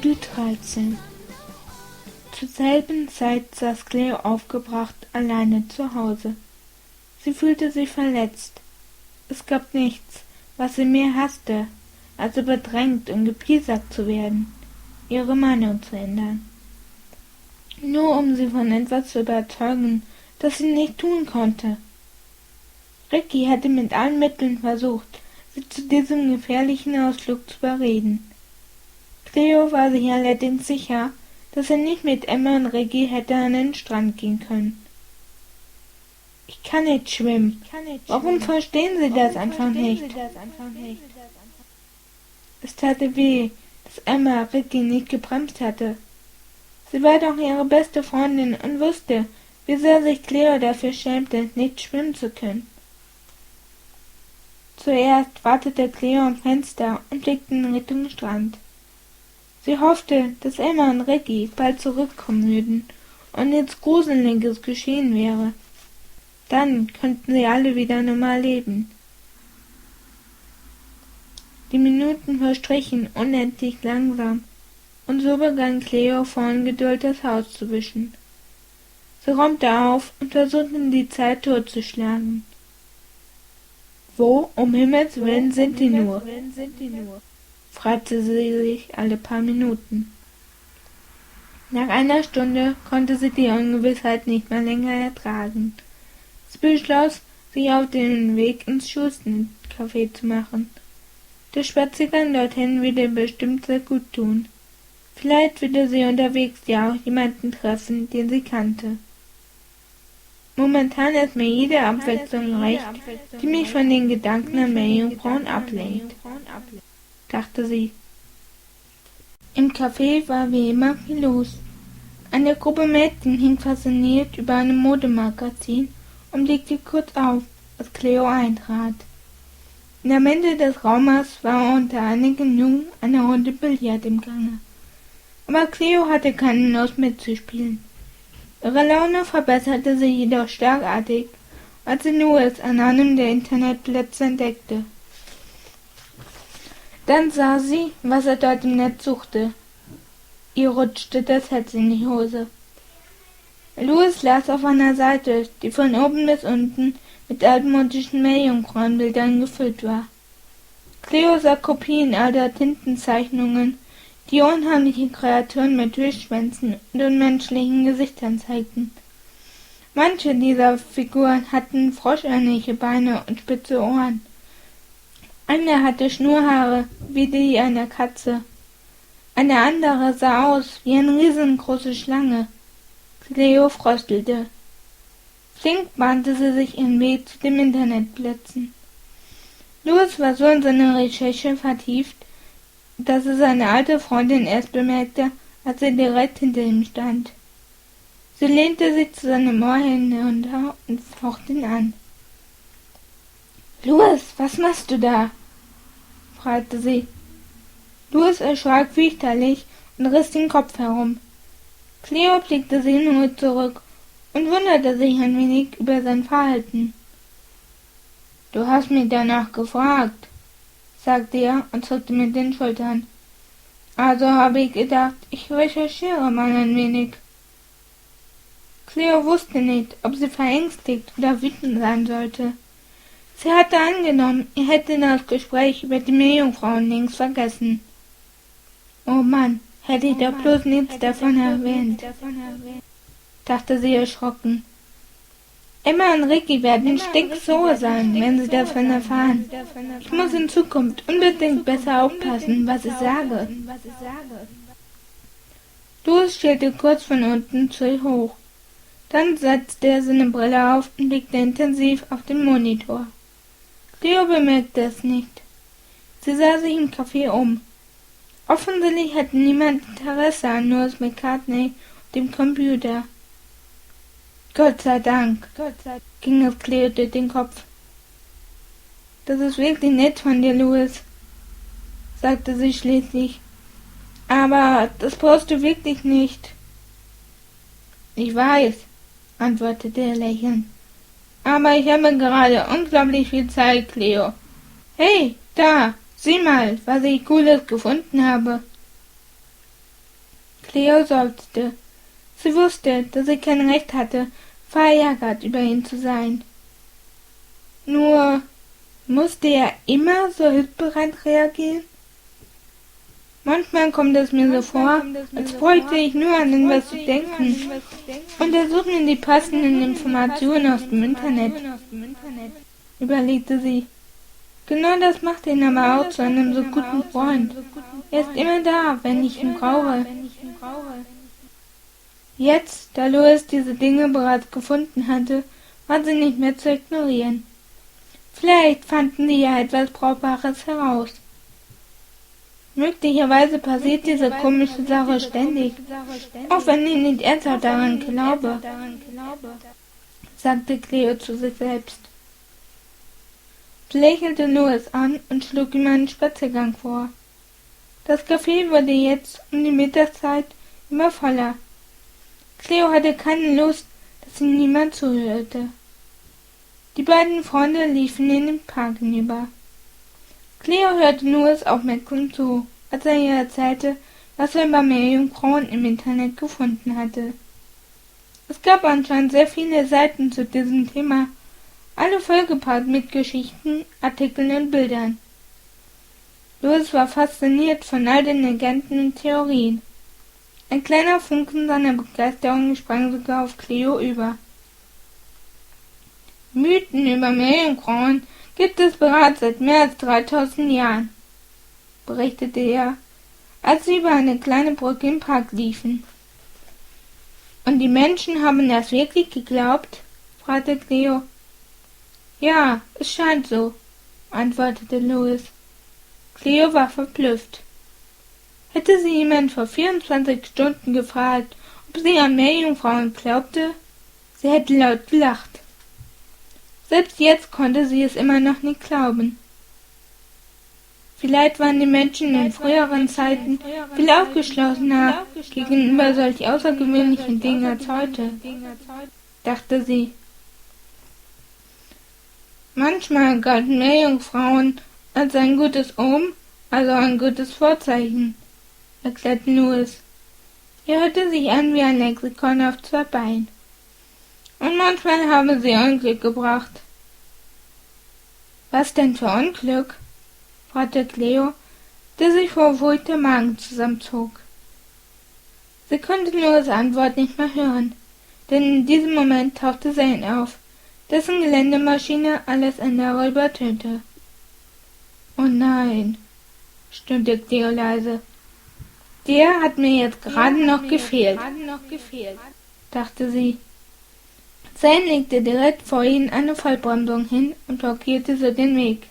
Kapitel 13. Zur selben Zeit saß Cleo aufgebracht alleine zu Hause. Sie fühlte sich verletzt. Es gab nichts, was sie mehr hasste, als bedrängt und gepiesackt zu werden, ihre Meinung zu ändern. Nur um sie von etwas zu überzeugen, das sie nicht tun konnte. Rikki hatte mit allen Mitteln versucht, sie zu diesem gefährlichen Ausflug zu überreden. Cleo war sich allerdings sicher, dass er nicht mit Emma und Rikki hätte an den Strand gehen können. Ich kann nicht schwimmen. Warum verstehen Sie das einfach nicht? Es tat ihr weh, dass Emma Rikki nicht gebremst hatte. Sie war doch ihre beste Freundin und wusste, wie sehr sich Cleo dafür schämte, nicht schwimmen zu können. Zuerst wartete Cleo am Fenster und blickte in Richtung Strand. Sie hoffte, dass Emma und Rikki bald zurückkommen würden und nichts Gruseliges geschehen wäre. Dann könnten sie alle wieder normal leben. Die Minuten verstrichen unendlich langsam, und so begann Cleo vor Ungeduld das Haus zu wischen. Sie räumte auf und versuchte die Zeit totzuschlagen. Wo um Himmels Willen sind die nur? Fragte sie sich alle paar Minuten. Nach einer Stunde konnte sie die Ungewissheit nicht mehr länger ertragen. Sie beschloss, sich auf den Weg ins Café zu machen. Der Spaziergang dorthin würde ihr bestimmt sehr gut tun. Vielleicht würde sie unterwegs ja auch jemanden treffen, den sie kannte. Momentan ist mir jede Abwechslung recht, die mich von den Gedanken an Meerjungfrauen ablenkt, dachte sie. Im Café war wie immer viel los. Eine Gruppe Mädchen hing fasziniert über einem Modemagazin und blickte kurz auf, als Cleo eintrat. In der Mitte des Raumes war unter einigen Jungen eine Runde Billard im Gange. Aber Cleo hatte keine Lust mitzuspielen. Ihre Laune verbesserte sich jedoch schlagartig, als sie Louis an einem der Internetplätze entdeckte. Dann sah sie, was er dort im Netz suchte. Ihr rutschte das Herz in die Hose. Louis las auf einer Seite, die von oben bis unten mit altmodischen Meerjungfrauenbildern gefüllt war. Cleo sah Kopien alter Tintenzeichnungen, die unheimliche Kreaturen mit Wischschwänzen und unmenschlichen Gesichtern zeigten. Manche dieser Figuren hatten froschähnliche Beine und spitze Ohren. Eine hatte Schnurrhaare wie die einer Katze. Eine andere sah aus wie eine riesengroße Schlange. Cleo fröstelte. Flink bahnte sie sich ihren Weg zu den Internetplätzen. Louis war so in seine Recherche vertieft, dass er seine alte Freundin erst bemerkte, als er direkt hinter ihm stand. Sie lehnte sich zu seinem Ohr hinunter und fauchte ihn an. »Louis, was machst du da?« fragte sie. Louis erschrak fürchterlich und riss den Kopf herum. Cleo blickte sehnlich zurück und wunderte sich ein wenig über sein Verhalten. »Du hast mich danach gefragt«, sagte er und zuckte mit den Schultern. »Also habe ich gedacht, ich recherchiere mal ein wenig.« Cleo wusste nicht, ob sie verängstigt oder wütend sein sollte. Sie hatte angenommen, er hätte das Gespräch über die Meerjungfrauen längst vergessen. Oh Mann, hätte ich doch bloß nichts davon erwähnt, dachte sie erschrocken. Emma und Rikki werden stinksauer sein, wenn sie davon erfahren. Ich muss in Zukunft unbedingt besser aufpassen, was ich sage. Louis schielte kurz von unten zu ihr hoch. Dann setzte er seine Brille auf und blickte intensiv auf den Monitor. Cleo bemerkte es nicht. Sie sah sich im Café um. Offensichtlich hatte niemand Interesse an Louis McCartney und dem Computer. Gott sei Dank, ging es Cleo durch den Kopf. Das ist wirklich nett von dir, Louis, sagte sie schließlich. Aber das brauchst du wirklich nicht. Ich weiß, antwortete er lächelnd. Aber ich habe gerade unglaublich viel Zeit, Cleo. Hey, da, sieh mal, was ich Cooles gefunden habe. Cleo seufzte. Sie wusste, dass sie kein Recht hatte, verärgert über ihn zu sein. Nur musste er immer so hilfsbereit reagieren? Manchmal kommt es mir so vor, als bräuchte ich nur an etwas zu denken und er sucht mir die passenden Informationen aus dem Internet, überlegte sie. Genau das macht ihn aber auch zu einem so guten Freund. Er ist immer da, wenn ich ihn brauche. Jetzt, da Louis diese Dinge bereits gefunden hatte, war sie nicht mehr zu ignorieren. Vielleicht fanden sie ja etwas Brauchbares heraus. Möglicherweise passiert diese komische Sache ständig, auch wenn ich nicht ernsthaft daran glaube, sagte Cleo zu sich selbst. Sie lächelte Louis an und schlug ihm einen Spaziergang vor. Das Café wurde jetzt um die Mittagszeit immer voller. Cleo hatte keine Lust, dass ihm niemand zuhörte. Die beiden Freunde liefen in den Park hinüber. Cleo hörte Louis aufmerksam zu, als er ihr erzählte, was er über Meerjungfrauen im Internet gefunden hatte. Es gab anscheinend sehr viele Seiten zu diesem Thema, alle vollgepackt mit Geschichten, Artikeln und Bildern. Louis war fasziniert von all den Legenden und Theorien. Ein kleiner Funken seiner Begeisterung sprang sogar auf Cleo über. Mythen über Meerjungfrauen gibt es bereits seit mehr als 3000 Jahren, berichtete er, als sie über eine kleine Brücke im Park liefen. Und die Menschen haben das wirklich geglaubt? Fragte Cleo. Ja, es scheint so, antwortete Louis. Cleo war verblüfft. Hätte sie jemand vor 24 Stunden gefragt, ob sie an Meerjungfrauen glaubte, sie hätte laut gelacht. Selbst jetzt konnte sie es immer noch nicht glauben. Vielleicht waren die Menschen in früheren Zeiten viel aufgeschlossener gegenüber solch außergewöhnlichen Dingen als heute, dachte sie. Manchmal galten Meerjungfrauen als ein gutes Omen, also ein gutes Vorzeichen, erklärte Louis. Er hörte sich an wie ein Lexikon auf 2 Beinen. Und manchmal habe sie Unglück gebracht. Was denn für Unglück? Fragte Cleo, der sich vor Furcht der Magen zusammenzog. Sie konnte Louis' Antwort nicht mehr hören, denn in diesem Moment tauchte Zane auf, dessen Geländemaschine alles andere übertönte. Oh nein, stöhnte Cleo leise. Der hat mir jetzt gerade noch gefehlt, dachte sie. Zane legte direkt vor ihnen eine Vollbremsung hin und blockierte so den Weg.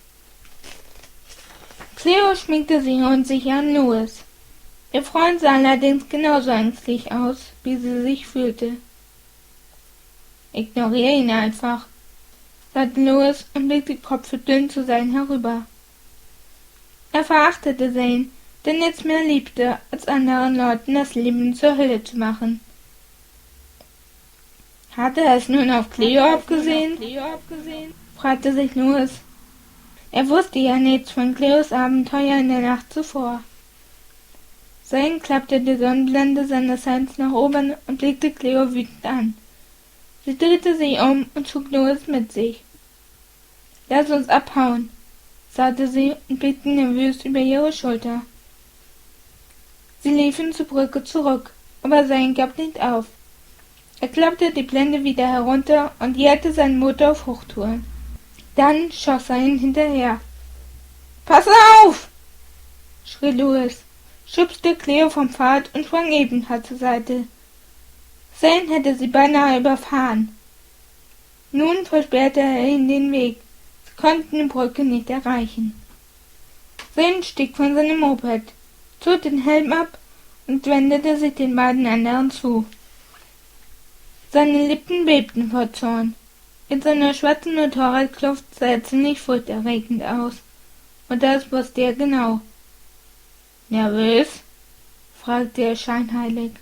Cleo schmiegte sich unsicher an Louis. Ihr Freund sah allerdings genauso ängstlich aus, wie sie sich fühlte. Ignoriere ihn einfach, sagte Louis und blickte kopfschüttelnd zu Zane herüber. Er verachtete Zane, der nichts mehr liebte, als anderen Leuten das Leben zur Hölle zu machen. Hatte er es nun auf Cleo abgesehen? Fragte sich Louis. Er wusste ja nichts von Cleos Abenteuer in der Nacht zuvor. Zane klappte die Sonnenblende seines Helms nach oben und blickte Cleo wütend an. Sie drehte sich um und zog Louis mit sich. Lass uns abhauen, sagte sie und blickte nervös über ihre Schulter. Sie liefen zur Brücke zurück, aber Zane gab nicht auf. Er klappte die Blende wieder herunter und jährte seinen Motor auf Hochtouren. Dann schoss er ihn hinterher. »Pass auf!« schrie Louis, schubste Cleo vom Pfad und sprang ebenfalls zur Seite. Zane hätte sie beinahe überfahren. Nun versperrte er ihnen den Weg. Sie konnten die Brücke nicht erreichen. Zane stieg von seinem Moped, zog den Helm ab und wendete sich den beiden anderen zu. Seine Lippen bebten vor Zorn. In seiner schwarzen Motorradkluft sah er ziemlich furchterregend aus. Und das wusste er genau. »Nervös?« fragte er scheinheilig.